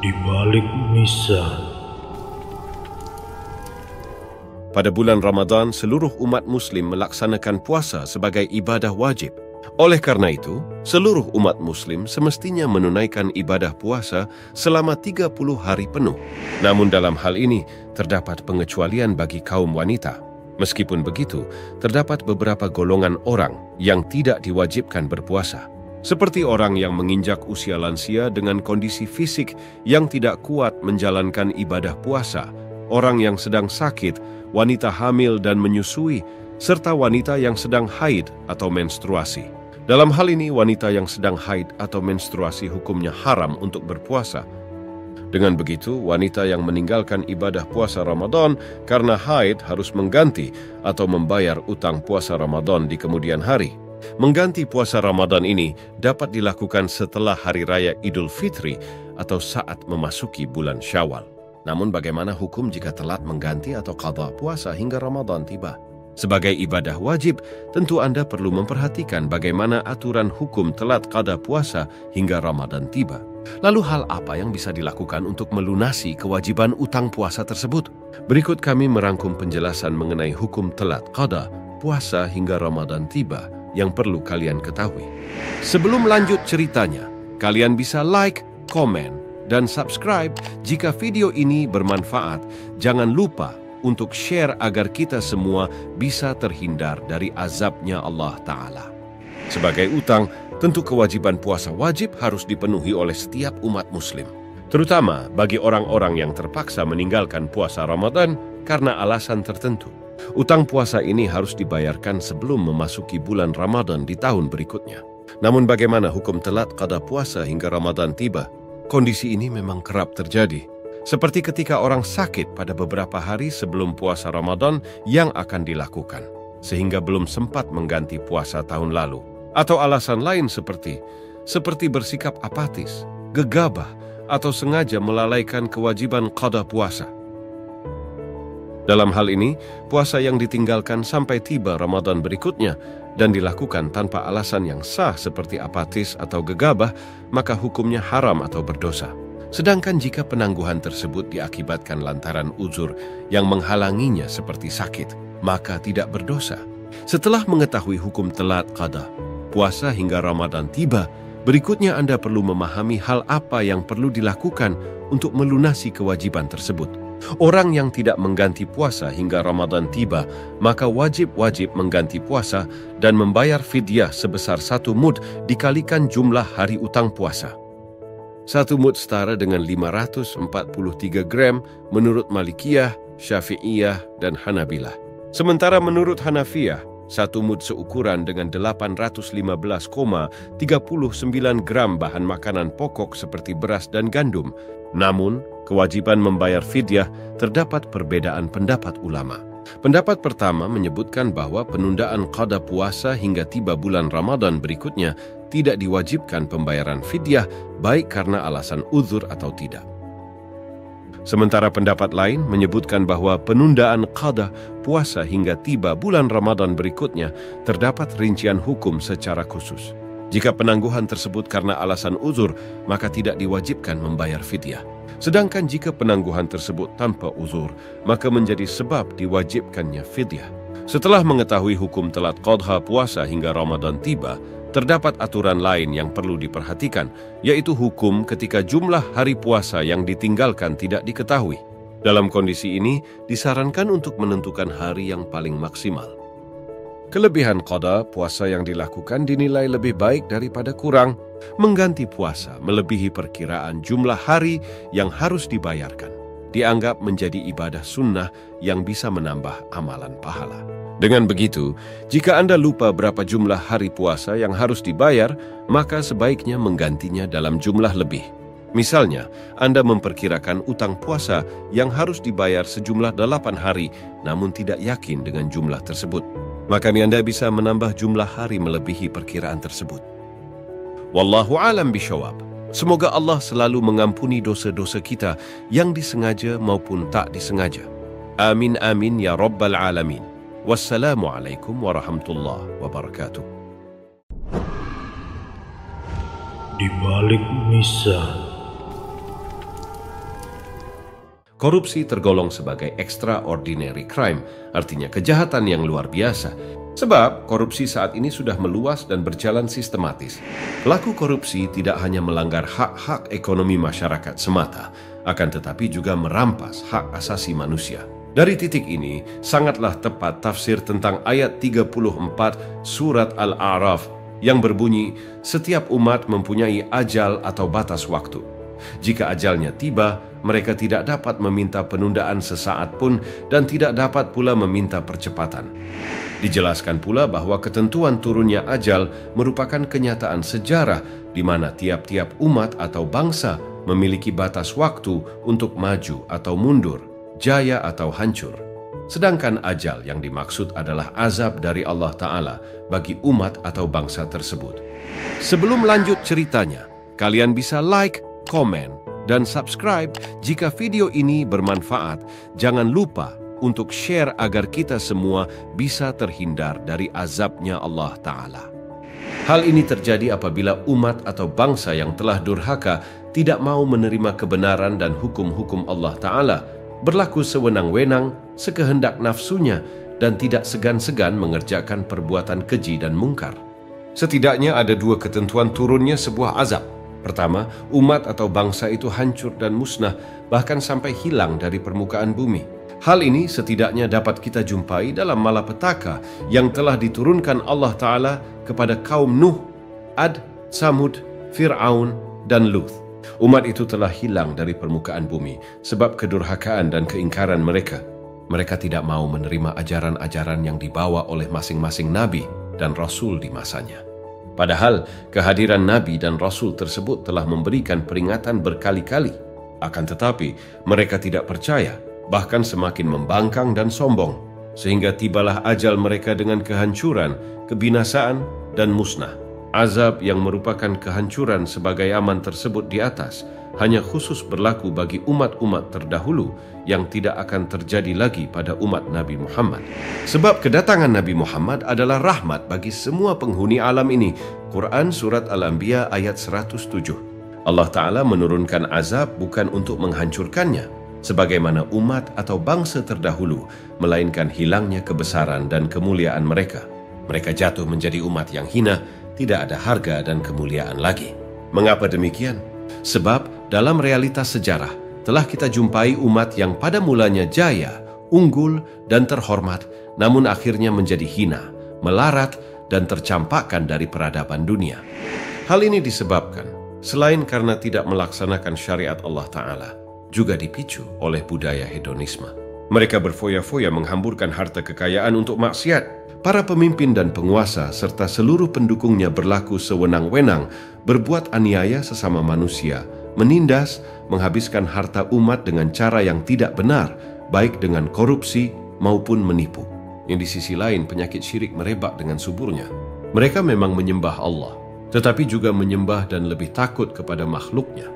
di balik misa. Pada bulan Ramadan, seluruh umat Muslim melaksanakan puasa sebagai ibadah wajib. Oleh karena itu, seluruh umat Muslim semestinya menunaikan ibadah puasa selama 30 hari penuh. Namun dalam hal ini, terdapat pengecualian bagi kaum wanita. Meskipun begitu, terdapat beberapa golongan orang yang tidak diwajibkan berpuasa. Seperti orang yang menginjak usia lansia dengan kondisi fisik yang tidak kuat menjalankan ibadah puasa, orang yang sedang sakit, wanita hamil dan menyusui, serta wanita yang sedang haid atau menstruasi. Dalam hal ini, wanita yang sedang haid atau menstruasi hukumnya haram untuk berpuasa. Dengan begitu, wanita yang meninggalkan ibadah puasa Ramadan karena haid harus mengganti atau membayar utang puasa Ramadan di kemudian hari. Mengganti puasa Ramadan ini dapat dilakukan setelah Hari Raya Idul Fitri atau saat memasuki bulan Syawal. Namun bagaimana hukum jika telat mengganti atau qadha puasa hingga Ramadan tiba? Sebagai ibadah wajib, tentu Anda perlu memperhatikan bagaimana aturan hukum telat qadha puasa hingga Ramadan tiba. Lalu hal apa yang bisa dilakukan untuk melunasi kewajiban utang puasa tersebut? Berikut kami merangkum penjelasan mengenai hukum telat qadha puasa hingga Ramadan tiba yang perlu kalian ketahui. Sebelum lanjut ceritanya, kalian bisa like, komen, dan subscribe jika video ini bermanfaat. Jangan lupa untuk share agar kita semua bisa terhindar dari azabnya Allah Ta'ala. Sebagai utang, tentu kewajiban puasa wajib harus dipenuhi oleh setiap umat muslim, terutama bagi orang-orang yang terpaksa meninggalkan puasa Ramadan karena alasan tertentu. Utang puasa ini harus dibayarkan sebelum memasuki bulan Ramadan di tahun berikutnya. Namun bagaimana hukum telat qadha puasa hingga Ramadan tiba? Kondisi ini memang kerap terjadi. Seperti ketika orang sakit pada beberapa hari sebelum puasa Ramadan yang akan dilakukan, sehingga belum sempat mengganti puasa tahun lalu. Atau alasan lain seperti bersikap apatis, gegabah, atau sengaja melalaikan kewajiban qadha puasa. Dalam hal ini, puasa yang ditinggalkan sampai tiba Ramadan berikutnya dan dilakukan tanpa alasan yang sah seperti apatis atau gegabah, maka hukumnya haram atau berdosa. Sedangkan jika penangguhan tersebut diakibatkan lantaran uzur yang menghalanginya seperti sakit, maka tidak berdosa. Setelah mengetahui hukum telat qadha puasa hingga Ramadan tiba, berikutnya Anda perlu memahami hal apa yang perlu dilakukan untuk melunasi kewajiban tersebut. Orang yang tidak mengganti puasa hingga Ramadan tiba, maka wajib mengganti puasa dan membayar fidyah sebesar 1 mud dikalikan jumlah hari utang puasa. 1 mud setara dengan 543 gram menurut Malikiyah, Syafi'iyah, dan Hanabilah. Sementara menurut Hanafiyah, 1 mud seukuran dengan 815,39 gram bahan makanan pokok seperti beras dan gandum. Namun, kewajiban membayar fidyah terdapat perbedaan pendapat ulama. Pendapat pertama menyebutkan bahwa penundaan qadha puasa hingga tiba bulan Ramadan berikutnya tidak diwajibkan pembayaran fidyah baik karena alasan uzur atau tidak. Sementara pendapat lain menyebutkan bahwa penundaan qadha puasa hingga tiba bulan Ramadan berikutnya terdapat rincian hukum secara khusus. Jika penangguhan tersebut karena alasan uzur, maka tidak diwajibkan membayar fidyah. Sedangkan jika penangguhan tersebut tanpa uzur, maka menjadi sebab diwajibkannya fidyah. Setelah mengetahui hukum telat qadha puasa hingga Ramadan tiba, terdapat aturan lain yang perlu diperhatikan, yaitu hukum ketika jumlah hari puasa yang ditinggalkan tidak diketahui. Dalam kondisi ini, disarankan untuk menentukan hari yang paling maksimal. Kelebihan qadha puasa yang dilakukan dinilai lebih baik daripada kurang. Mengganti puasa melebihi perkiraan jumlah hari yang harus dibayarkan. Dianggap menjadi ibadah sunnah yang bisa menambah amalan pahala. Dengan begitu, jika Anda lupa berapa jumlah hari puasa yang harus dibayar, maka sebaiknya menggantinya dalam jumlah lebih. Misalnya, Anda memperkirakan utang puasa yang harus dibayar sejumlah 8 hari, namun tidak yakin dengan jumlah tersebut. Maka Anda bisa menambah jumlah hari melebihi perkiraan tersebut. Wallahu alam bisyawab. Semoga Allah selalu mengampuni dosa-dosa kita yang disengaja maupun tak disengaja. Amin amin ya rabbal alamin. Wassalamualaikum warahmatullahi wabarakatuh. Di balik misa. Korupsi tergolong sebagai extraordinary crime, artinya kejahatan yang luar biasa. Sebab korupsi saat ini sudah meluas dan berjalan sistematis. Pelaku korupsi tidak hanya melanggar hak-hak ekonomi masyarakat semata, akan tetapi juga merampas hak asasi manusia. Dari titik ini, sangatlah tepat tafsir tentang ayat 34 surat Al-A'raf yang berbunyi, setiap umat mempunyai ajal atau batas waktu. Jika ajalnya tiba, mereka tidak dapat meminta penundaan sesaat pun dan tidak dapat pula meminta percepatan. Dijelaskan pula bahwa ketentuan turunnya ajal merupakan kenyataan sejarah di mana tiap-tiap umat atau bangsa memiliki batas waktu untuk maju atau mundur, jaya atau hancur. Sedangkan ajal yang dimaksud adalah azab dari Allah Ta'ala bagi umat atau bangsa tersebut. Sebelum lanjut ceritanya, kalian bisa like, komen, dan subscribe jika video ini bermanfaat. Jangan lupa untuk share agar kita semua bisa terhindar dari azabnya Allah Ta'ala. Hal ini terjadi apabila umat atau bangsa yang telah durhaka tidak mau menerima kebenaran dan hukum-hukum Allah Ta'ala, berlaku sewenang-wenang, sekehendak nafsunya, dan tidak segan-segan mengerjakan perbuatan keji dan mungkar. Setidaknya ada dua ketentuan turunnya sebuah azab. Pertama, umat atau bangsa itu hancur dan musnah, bahkan sampai hilang dari permukaan bumi. Hal ini setidaknya dapat kita jumpai dalam malapetaka yang telah diturunkan Allah Ta'ala kepada kaum Nuh, Ad, Samud, Fir'aun, dan Luth. Umat itu telah hilang dari permukaan bumi sebab kedurhakaan dan keingkaran mereka. Mereka tidak mau menerima ajaran-ajaran yang dibawa oleh masing-masing nabi dan rasul di masanya. Padahal kehadiran nabi dan rasul tersebut telah memberikan peringatan berkali-kali. Akan tetapi mereka tidak percaya, bahkan semakin membangkang dan sombong, sehingga tibalah ajal mereka dengan kehancuran, kebinasaan, dan musnah. Azab yang merupakan kehancuran sebagai aman tersebut di atas hanya khusus berlaku bagi umat-umat terdahulu yang tidak akan terjadi lagi pada umat Nabi Muhammad. Sebab kedatangan Nabi Muhammad adalah rahmat bagi semua penghuni alam ini. Quran Surat Al-Anbiya ayat 107. Allah Ta'ala menurunkan azab bukan untuk menghancurkannya, sebagaimana umat atau bangsa terdahulu, melainkan hilangnya kebesaran dan kemuliaan mereka. Mereka jatuh menjadi umat yang hina, tidak ada harga dan kemuliaan lagi. Mengapa demikian? Sebab dalam realitas sejarah telah kita jumpai umat yang pada mulanya jaya, unggul, dan terhormat, namun akhirnya menjadi hina, melarat, dan tercampakkan dari peradaban dunia. Hal ini disebabkan, selain karena tidak melaksanakan syariat Allah Ta'ala, juga dipicu oleh budaya hedonisme. Mereka berfoya-foya menghamburkan harta kekayaan untuk maksiat. Para pemimpin dan penguasa serta seluruh pendukungnya berlaku sewenang-wenang, berbuat aniaya sesama manusia, menindas, menghabiskan harta umat dengan cara yang tidak benar, baik dengan korupsi maupun menipu. Yang di sisi lain penyakit syirik merebak dengan suburnya. Mereka memang menyembah Allah, tetapi juga menyembah dan lebih takut kepada makhluknya.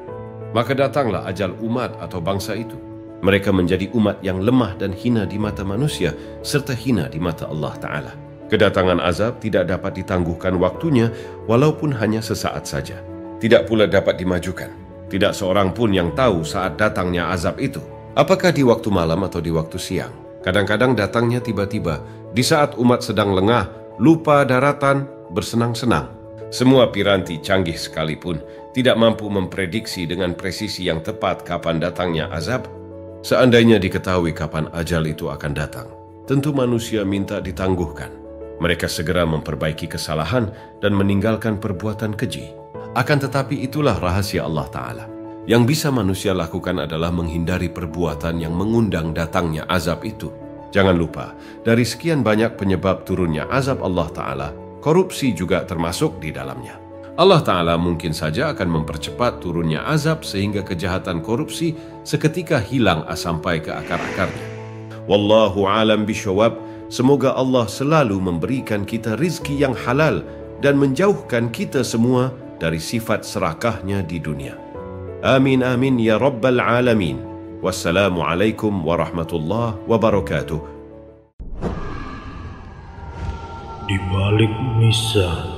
Maka datanglah ajal umat atau bangsa itu. Mereka menjadi umat yang lemah dan hina di mata manusia, serta hina di mata Allah Ta'ala. Kedatangan azab tidak dapat ditangguhkan waktunya, walaupun hanya sesaat saja. Tidak pula dapat dimajukan. Tidak seorang pun yang tahu saat datangnya azab itu. Apakah di waktu malam atau di waktu siang? Kadang-kadang datangnya tiba-tiba, di saat umat sedang lengah, lupa daratan, bersenang-senang. Semua piranti canggih sekalipun tidak mampu memprediksi dengan presisi yang tepat kapan datangnya azab. Seandainya diketahui kapan ajal itu akan datang, tentu manusia minta ditangguhkan. Mereka segera memperbaiki kesalahan dan meninggalkan perbuatan keji. Akan tetapi itulah rahasia Allah Ta'ala. Yang bisa manusia lakukan adalah menghindari perbuatan yang mengundang datangnya azab itu. Jangan lupa, dari sekian banyak penyebab turunnya azab Allah Ta'ala, korupsi juga termasuk di dalamnya. Allah Ta'ala mungkin saja akan mempercepat turunnya azab sehingga kejahatan korupsi seketika hilang sampai ke akar-akarnya. Wallahu alam bisyawab. Semoga Allah selalu memberikan kita rizki yang halal dan menjauhkan kita semua dari sifat serakahnya di dunia. Amin amin ya rabbal alamin. Wassalamualaikum warahmatullahi wabarakatuh. Di balik misah